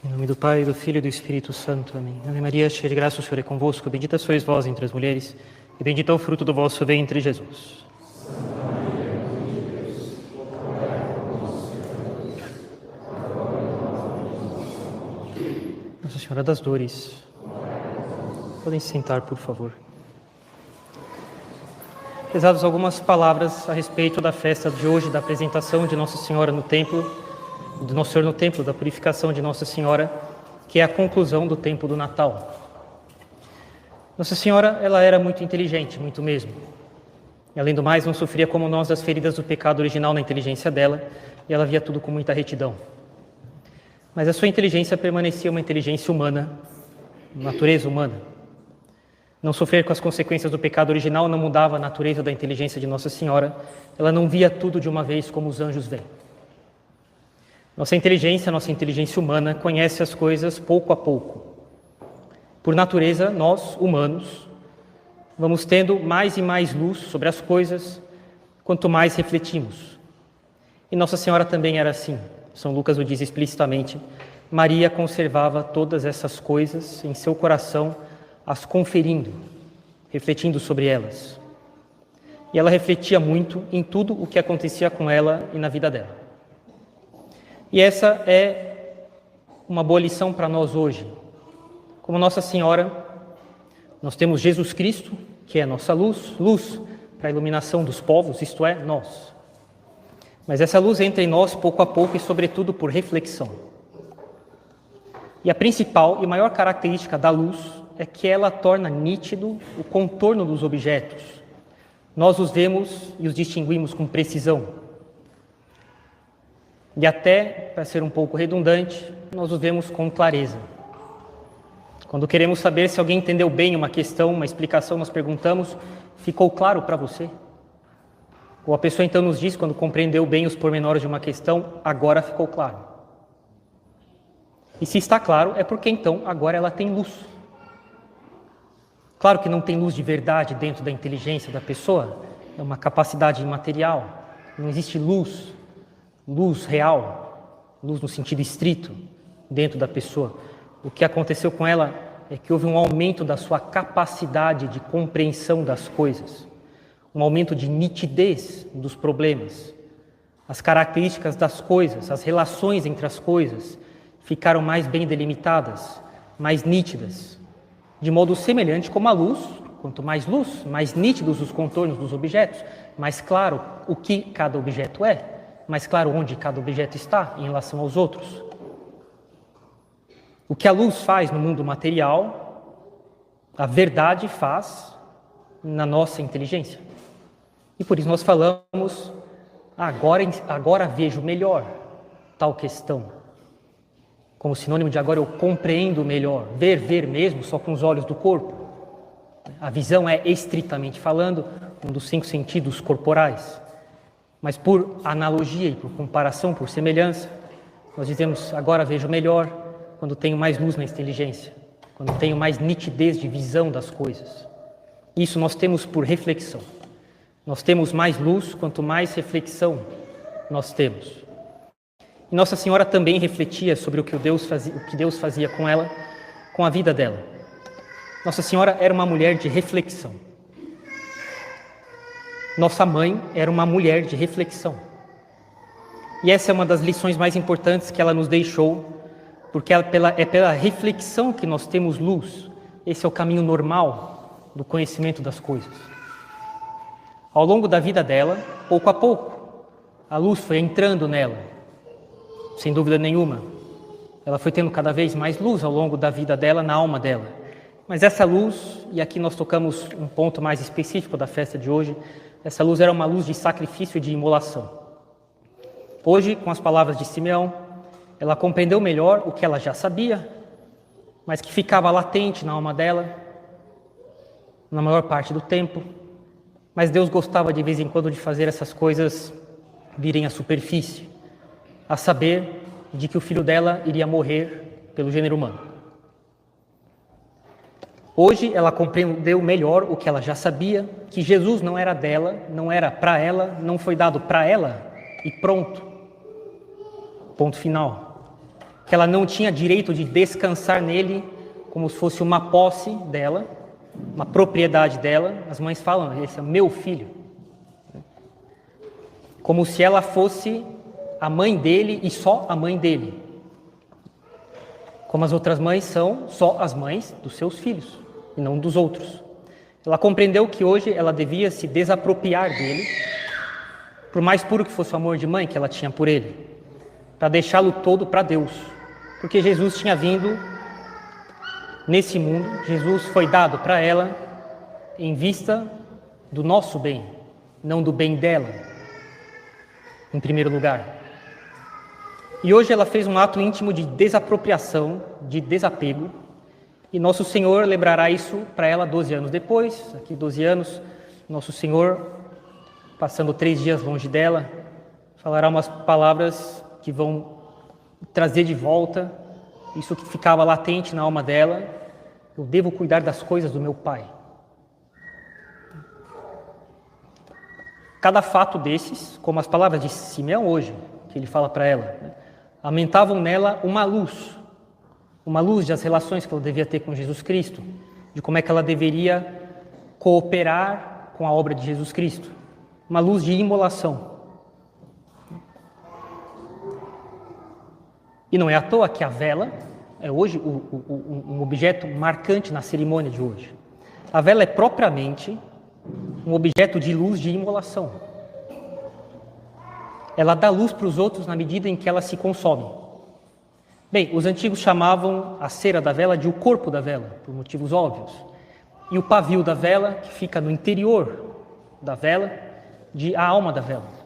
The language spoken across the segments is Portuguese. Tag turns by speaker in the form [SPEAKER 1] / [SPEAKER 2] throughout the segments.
[SPEAKER 1] Em nome do Pai, do Filho e do Espírito Santo. Amém. Ave Maria, cheia de graça, o Senhor é convosco. Bendita sois vós entre as mulheres, e bendito é o fruto do vosso ventre, Jesus. Nossa Senhora das Dores. Podem se sentar, por favor. Rezados algumas palavras a respeito da festa de hoje, da apresentação de Nossa Senhora no templo, do Nosso Senhor no templo, da purificação de Nossa Senhora, que é a conclusão do tempo do Natal. Nossa Senhora, ela era muito inteligente, muito mesmo. E, além do mais, não sofria como nós das feridas do pecado original na inteligência dela, e ela via tudo com muita retidão. Mas a sua inteligência permanecia uma inteligência humana, natureza humana. Não sofrer com as consequências do pecado original não mudava a natureza da inteligência de Nossa Senhora. Ela não via tudo de uma vez como os anjos veem. Nossa inteligência humana, conhece as coisas pouco a pouco. Por natureza, nós, humanos, vamos tendo mais e mais luz sobre as coisas quanto mais refletimos. E Nossa Senhora também era assim. São Lucas o diz explicitamente. Maria conservava todas essas coisas em seu coração, as conferindo, refletindo sobre elas. E ela refletia muito em tudo o que acontecia com ela e na vida dela. E essa é uma boa lição para nós hoje. Como Nossa Senhora, nós temos Jesus Cristo, que é a nossa luz, luz para a iluminação dos povos, isto é, nós. Mas essa luz entra em nós pouco a pouco e, sobretudo, por reflexão. E a principal e maior característica da luz é que ela torna nítido o contorno dos objetos. Nós os vemos e os distinguimos com precisão. E até, para ser um pouco redundante, nós os vemos com clareza. Quando queremos saber se alguém entendeu bem uma questão, uma explicação, nós perguntamos: ficou claro para você? Ou a pessoa então nos diz, quando compreendeu bem os pormenores de uma questão, agora ficou claro. E se está claro, é porque então agora ela tem luz. Claro que não tem luz de verdade dentro da inteligência da pessoa, é uma capacidade imaterial, não existe luz real, luz no sentido estrito, dentro da pessoa. O que aconteceu com ela é que houve um aumento da sua capacidade de compreensão das coisas, um aumento de nitidez dos problemas. As características das coisas, as relações entre as coisas ficaram mais bem delimitadas, mais nítidas, de modo semelhante como a luz. Quanto mais luz, mais nítidos os contornos dos objetos, mais claro o que cada objeto é, mais claro onde cada objeto está em relação aos outros. O que a luz faz no mundo material, a verdade faz na nossa inteligência. E por isso nós falamos, agora vejo melhor tal questão. Como sinônimo de agora eu compreendo melhor. Ver mesmo só com os olhos do corpo. A visão é, estritamente falando, um dos 5 sentidos corporais. Mas por analogia e por comparação, por semelhança, nós dizemos, agora vejo melhor quando tenho mais luz na inteligência, quando tenho mais nitidez de visão das coisas. Isso nós temos por reflexão. Nós temos mais luz quanto mais reflexão nós temos. E Nossa Senhora também refletia sobre o que Deus fazia com ela, com a vida dela. Nossa Senhora era uma mulher de reflexão. Nossa mãe era uma mulher de reflexão. E essa é uma das lições mais importantes que ela nos deixou, porque é pela reflexão que nós temos luz. Esse é o caminho normal do conhecimento das coisas. Ao longo da vida dela, pouco a pouco, a luz foi entrando nela, sem dúvida nenhuma. Ela foi tendo cada vez mais luz ao longo da vida dela, na alma dela. Mas essa luz, e aqui nós tocamos um ponto mais específico da festa de hoje, essa luz era uma luz de sacrifício e de imolação. Hoje, com as palavras de Simeão, ela compreendeu melhor o que ela já sabia, mas que ficava latente na alma dela, na maior parte do tempo. Mas Deus gostava de vez em quando de fazer essas coisas virem à superfície, a saber de que o filho dela iria morrer pelo gênero humano. Hoje ela compreendeu melhor o que ela já sabia, que Jesus não era dela, não era para ela, não foi dado para ela e pronto. Ponto final. que ela não tinha direito de descansar nele como se fosse uma posse dela, uma propriedade dela. As mães falam, esse é meu filho. Como se ela fosse a mãe dele e só a mãe dele. Como as outras mães são só as mães dos seus filhos e não dos outros. Ela compreendeu que hoje ela devia se desapropriar dele, por mais puro que fosse o amor de mãe que ela tinha por ele, para deixá-lo todo para Deus. Porque Jesus tinha vindo nesse mundo, Jesus foi dado para ela em vista do nosso bem, não do bem dela, em primeiro lugar. E hoje ela fez um ato íntimo de desapropriação, de desapego, e Nosso Senhor lembrará isso para ela 12 anos depois. Aqui 12 anos, Nosso Senhor, passando 3 dias longe dela, falará umas palavras que vão trazer de volta isso que ficava latente na alma dela: eu devo cuidar das coisas do meu Pai. Cada fato desses, como as palavras de Simeão hoje, que ele fala para ela, aumentavam nela uma luz das relações que ela devia ter com Jesus Cristo, de como é que ela deveria cooperar com a obra de Jesus Cristo, uma luz de imolação. E não é à toa que a vela é hoje um objeto marcante na cerimônia de hoje. A vela é propriamente um objeto de luz de imolação. Ela dá luz para os outros na medida em que ela se consome. Bem, os antigos chamavam a cera da vela de o corpo da vela, por motivos óbvios. E o pavio da vela, que fica no interior da vela, de a alma da vela.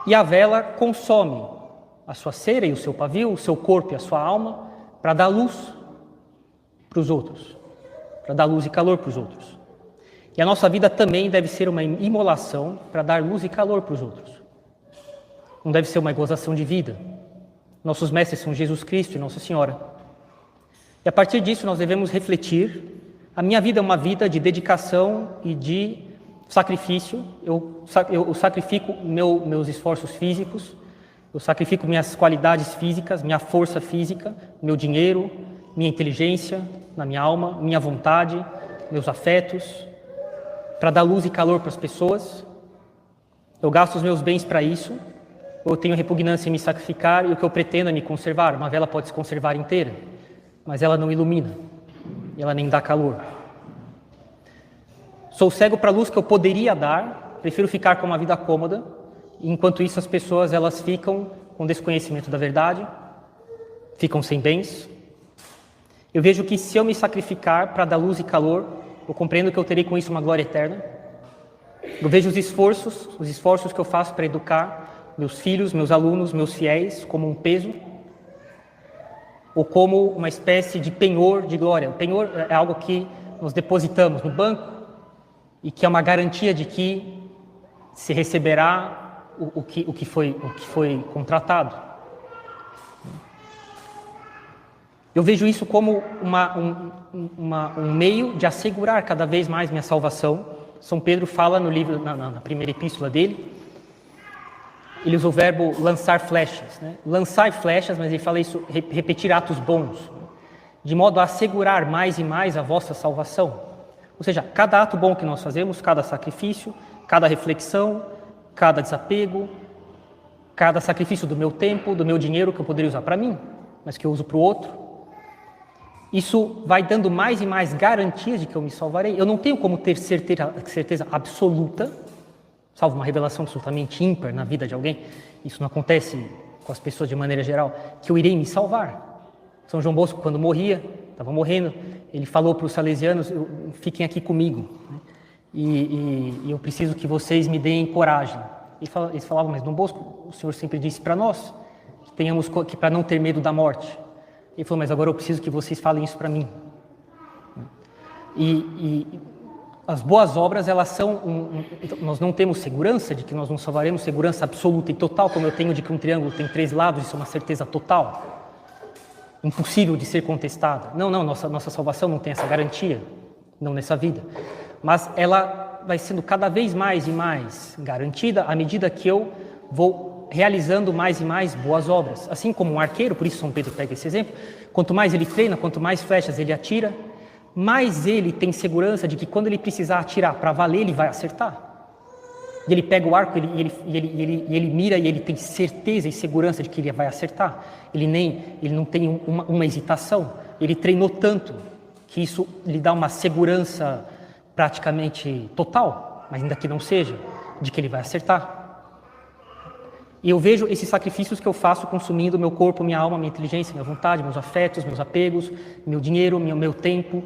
[SPEAKER 1] E a vela consome a sua cera e o seu pavio, o seu corpo e a sua alma, para dar luz para os outros, para dar luz e calor para os outros. E a nossa vida também deve ser uma imolação para dar luz e calor para os outros. Não deve ser uma gozação de vida. Nossos mestres são Jesus Cristo e Nossa Senhora. E a partir disso nós devemos refletir. A minha vida é uma vida de dedicação e de sacrifício. Eu sacrifico meus esforços físicos, eu sacrifico minhas qualidades físicas, minha força física, meu dinheiro, minha inteligência na minha alma, minha vontade, meus afetos, para dar luz e calor para as pessoas. Eu gasto os meus bens para isso. Eu tenho repugnância em me sacrificar e o que eu pretendo é me conservar. Uma vela pode se conservar inteira, mas ela não ilumina, ela nem dá calor. Sou cego para a luz que eu poderia dar, prefiro ficar com uma vida cômoda, e enquanto isso as pessoas elas ficam com desconhecimento da verdade, ficam sem bens. Eu vejo que se eu me sacrificar para dar luz e calor, eu compreendo que eu terei com isso uma glória eterna. Eu vejo os esforços que eu faço para educar meus filhos, meus alunos, meus fiéis, como um peso, ou como uma espécie de penhor de glória. O penhor é algo que nós depositamos no banco e que é uma garantia de que se receberá o que foi contratado. Eu vejo isso como um meio de assegurar cada vez mais minha salvação. São Pedro fala no livro, na primeira epístola dele, ele usa o verbo lançar flechas, lançar flechas, mas ele fala isso, repetir atos bons, de modo a assegurar mais e mais a vossa salvação. Ou seja, cada ato bom que nós fazemos, cada sacrifício, cada reflexão, cada desapego, cada sacrifício do meu tempo, do meu dinheiro que eu poderia usar para mim, mas que eu uso para o outro, isso vai dando mais e mais garantias de que eu me salvarei. Eu não tenho como ter certeza absoluta, salvo uma revelação absolutamente ímpar na vida de alguém, isso não acontece com as pessoas de maneira geral, que eu irei me salvar. São João Bosco, quando morria, estava morrendo, ele falou para os salesianos: fiquem aqui comigo, e eu preciso que vocês me deem coragem. Eles falavam: mas Dom Bosco, o Senhor sempre disse para nós que para não ter medo da morte. Ele falou: mas agora eu preciso que vocês falem isso para mim. As boas obras, elas são nós não temos segurança de que nós nos salvaremos, segurança absoluta e total, como eu tenho de que um triângulo tem 3 lados, isso é uma certeza total, impossível de ser contestada. Não, nossa salvação não tem essa garantia, não nessa vida. Mas ela vai sendo cada vez mais e mais garantida à medida que eu vou realizando mais e mais boas obras. Assim como um arqueiro, por isso São Pedro pega esse exemplo, quanto mais ele treina, quanto mais flechas ele atira, mais ele tem segurança de que quando ele precisar atirar para valer, ele vai acertar. E ele pega o arco e ele mira e ele tem certeza e segurança de que ele vai acertar. Ele não tem uma hesitação. Ele treinou tanto que isso lhe dá uma segurança praticamente total, mas ainda que não seja, de que ele vai acertar. E eu vejo esses sacrifícios que eu faço consumindo meu corpo, minha alma, minha inteligência, minha vontade, meus afetos, meus apegos, meu dinheiro, meu tempo,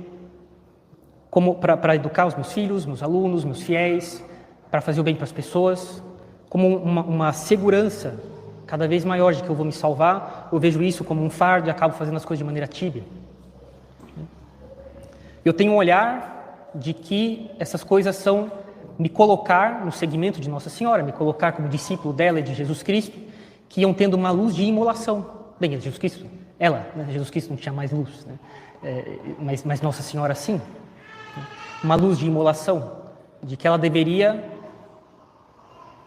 [SPEAKER 1] como para educar os meus filhos, meus alunos, meus fiéis, para fazer o bem para as pessoas, como uma segurança cada vez maior de que eu vou me salvar. Eu vejo isso como um fardo e acabo fazendo as coisas de maneira tíbia. Eu tenho um olhar de que essas coisas são me colocar no seguimento de Nossa Senhora, me colocar como discípulo dela e de Jesus Cristo, que iam tendo uma luz de imolação. Bem, Jesus Cristo, Jesus Cristo não tinha mais luz, né? Mas Nossa Senhora sim. Uma luz de imolação, de que ela deveria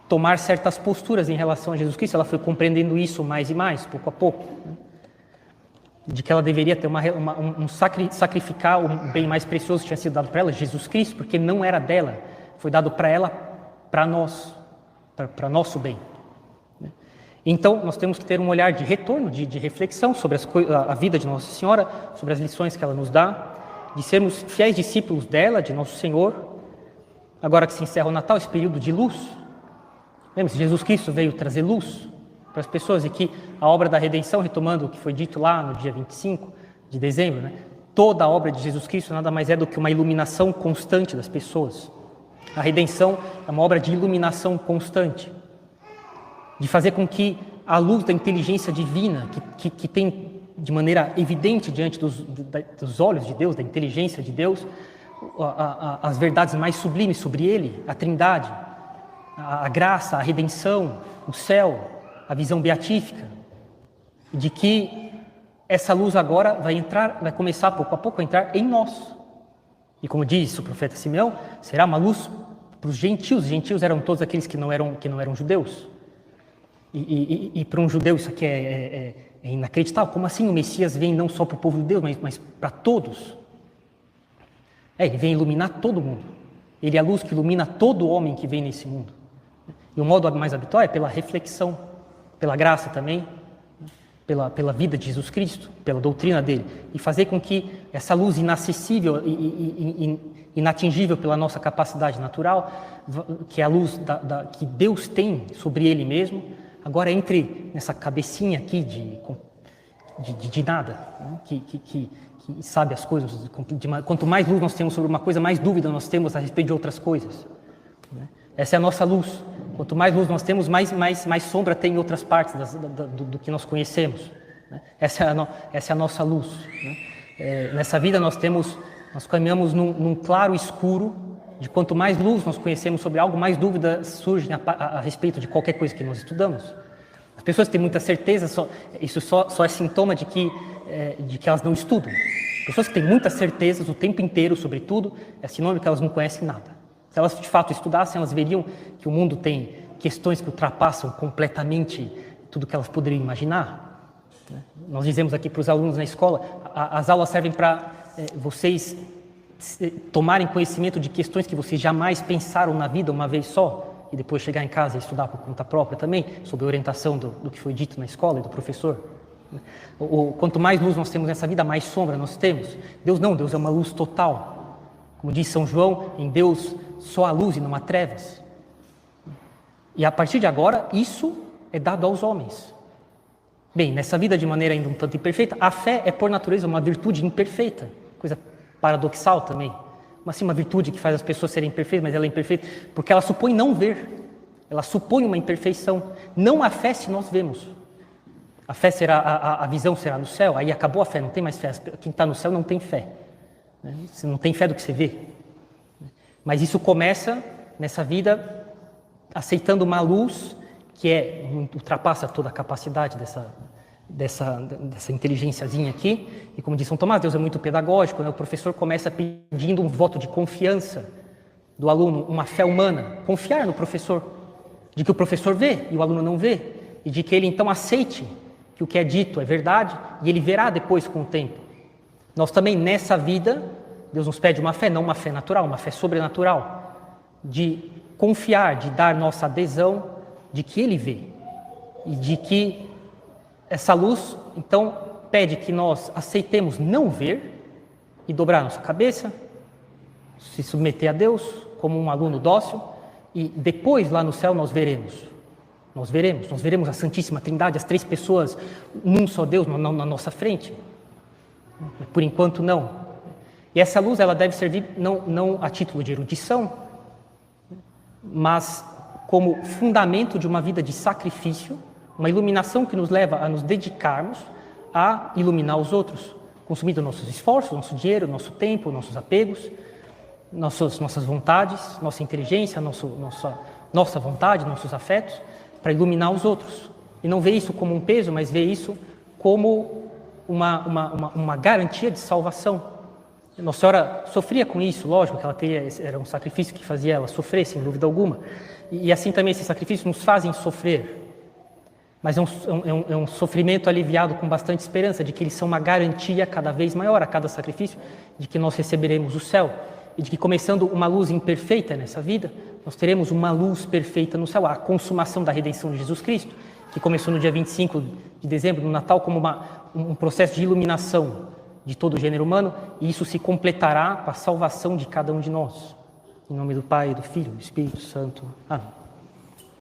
[SPEAKER 1] tomar certas posturas em relação a Jesus Cristo. Ela foi compreendendo isso mais e mais, pouco a pouco, né? De que ela deveria ter sacrificar o bem mais precioso que tinha sido dado para ela, Jesus Cristo, porque não era dela, foi dado para ela, para nós, para nosso bem. Então, nós temos que ter um olhar de retorno, de reflexão sobre a vida de Nossa Senhora, sobre as lições que ela nos dá, de sermos fiéis discípulos dela, de Nosso Senhor. Agora que se encerra o Natal, esse período de luz, lembre-se, Jesus Cristo veio trazer luz para as pessoas, e que a obra da redenção, retomando o que foi dito lá no dia 25 de dezembro, né? Toda a obra de Jesus Cristo nada mais é do que uma iluminação constante das pessoas. A redenção é uma obra de iluminação constante, de fazer com que a luz da inteligência divina, que tem de maneira evidente diante dos olhos de Deus, da inteligência de Deus, as verdades mais sublimes sobre Ele, a Trindade, a graça, a redenção, o céu, a visão beatífica, de que essa luz agora vai começar pouco a pouco a entrar em nós. E como diz o profeta Simeão, será uma luz para os gentios. Os gentios eram todos aqueles que não eram judeus. E para um judeu isso aqui é inacreditável. Como assim o Messias vem não só para o povo judeu, mas para todos? Ele vem iluminar todo mundo. Ele é a luz que ilumina todo homem que vem nesse mundo. E o modo mais habitual é pela reflexão, pela graça também, pela vida de Jesus Cristo, pela doutrina dele, e fazer com que essa luz inacessível e inatingível pela nossa capacidade natural, que é a luz que Deus tem sobre Ele mesmo, agora entre nessa cabecinha aqui de nada, né? que sabe as coisas. Quanto mais luz nós temos sobre uma coisa, mais dúvida nós temos a respeito de outras coisas, né? Essa é a nossa luz. Quanto mais luz nós temos, mais sombra tem em outras partes do que nós conhecemos, né? Essa é a nossa luz, né? Nessa vida nós caminhamos num claro escuro, de quanto mais luz nós conhecemos sobre algo, mais dúvidas surgem a respeito de qualquer coisa que nós estudamos. As pessoas têm muita certeza, isso só é sintoma de que elas não estudam. Pessoas que têm muitas certezas o tempo inteiro sobre tudo, é sinônimo que elas não conhecem nada. Se elas de fato estudassem, elas veriam que o mundo tem questões que ultrapassam completamente tudo que elas poderiam imaginar. Nós dizemos aqui para os alunos na escola, as aulas servem para vocês tomarem conhecimento de questões que vocês jamais pensaram na vida uma vez só, e depois chegar em casa e estudar por conta própria também, sob a orientação do que foi dito na escola e do professor. Quanto mais luz nós temos nessa vida, mais sombra nós temos. Deus não, Deus é uma luz total. Como diz São João, em Deus só há luz e não há trevas. E a partir de agora, isso é dado aos homens. Bem, nessa vida de maneira ainda um tanto imperfeita, a fé é por natureza uma virtude imperfeita, coisa paradoxal também. Mas sim, uma virtude que faz as pessoas serem perfeitas, mas ela é imperfeita porque ela supõe não ver. Ela supõe uma imperfeição. Não a fé se nós vemos. A fé será, a visão será no céu, aí acabou a fé, não tem mais fé. Quem está no céu não tem fé. Você não tem fé do que você vê. Mas isso começa nessa vida aceitando uma luz que ultrapassa toda a capacidade dessa inteligênciazinha aqui. E como diz São Tomás, Deus é muito pedagógico, né? O professor começa pedindo um voto de confiança do aluno, uma fé humana, confiar no professor, de que o professor vê e o aluno não vê, e de que ele então aceite que o que é dito é verdade e ele verá depois com o tempo. Nós também nessa vida, Deus nos pede uma fé, não uma fé natural, uma fé sobrenatural, de confiar, de dar nossa adesão de que ele vê e de que essa luz então pede que nós aceitemos não ver e dobrar nossa cabeça, se submeter a Deus como um aluno dócil e depois lá no céu nós veremos a Santíssima Trindade, as três pessoas, num só Deus na nossa frente. Por enquanto não. E essa luz ela deve servir não a título de erudição, mas como fundamento de uma vida de sacrifício, uma iluminação que nos leva a nos dedicarmos a iluminar os outros, consumindo nossos esforços, nosso dinheiro, nosso tempo, nossos apegos, nossas vontades, nossa inteligência, nossa vontade, nossos afetos, para iluminar os outros. E não ver isso como um peso, mas ver isso como uma garantia de salvação. Nossa Senhora sofria com isso, lógico que era um sacrifício que fazia ela sofrer, sem dúvida alguma. E assim também esses sacrifícios nos fazem sofrer. Mas é um sofrimento aliviado com bastante esperança de que eles são uma garantia cada vez maior a cada sacrifício, de que nós receberemos o céu. E de que começando uma luz imperfeita nessa vida, nós teremos uma luz perfeita no céu, a consumação da redenção de Jesus Cristo, que começou no dia 25 de dezembro, no Natal, como um processo de iluminação de todo o gênero humano, e isso se completará com a salvação de cada um de nós. Em nome do Pai, do Filho e do Espírito Santo. Amém.